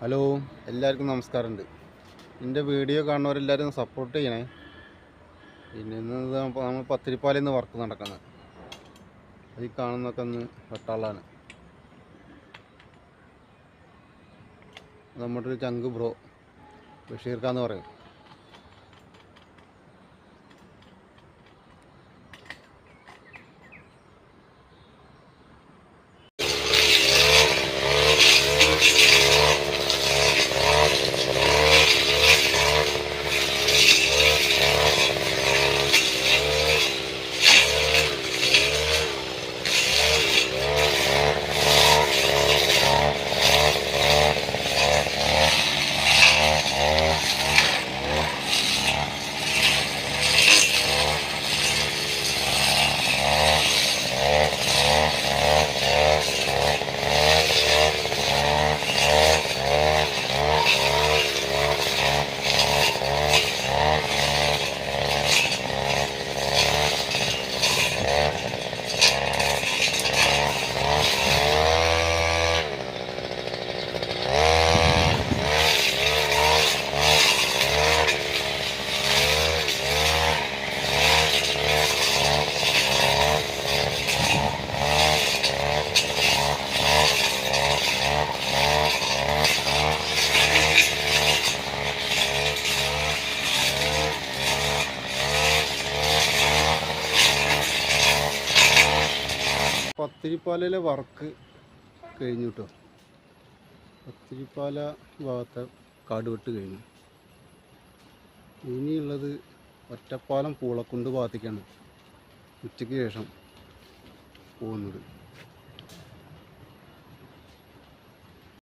Hello, എല്ലാവർക്കും നമസ്കാരമുണ്ട്. എൻ്റെ വീഡിയോ കാണുന്നവരെല്ലാവരും സപ്പോർട്ട് ചെയ്യണേ. പിന്നെ ഇന്ന് നമ്മൾ പത്തിരിപ്പാലയിൽ നിന്ന് വർക്ക് നടക്കുന്നത്. ഈ കാണുന്നതൊക്കെ ഒന്ന് വെട്ടാളാണ്. നമ്മുടെ ഒരു ചങ്ക് ബ്രോ ബഷീർക്കാന്ന് പറയും. പത്തിരിപ്പാലയിലെ വർക്ക് കഴിഞ്ഞു കേട്ടോ. പത്തിരിപ്പാല ഭാഗത്തെ കാടുവെട്ട് കഴിഞ്ഞു. ഇനിയുള്ളത് ഒറ്റപ്പാലം പൂളക്കുണ്ട് ഭാഗത്തേക്കാണ് ഉച്ചയ്ക്ക് ശേഷം പോകുന്നത്.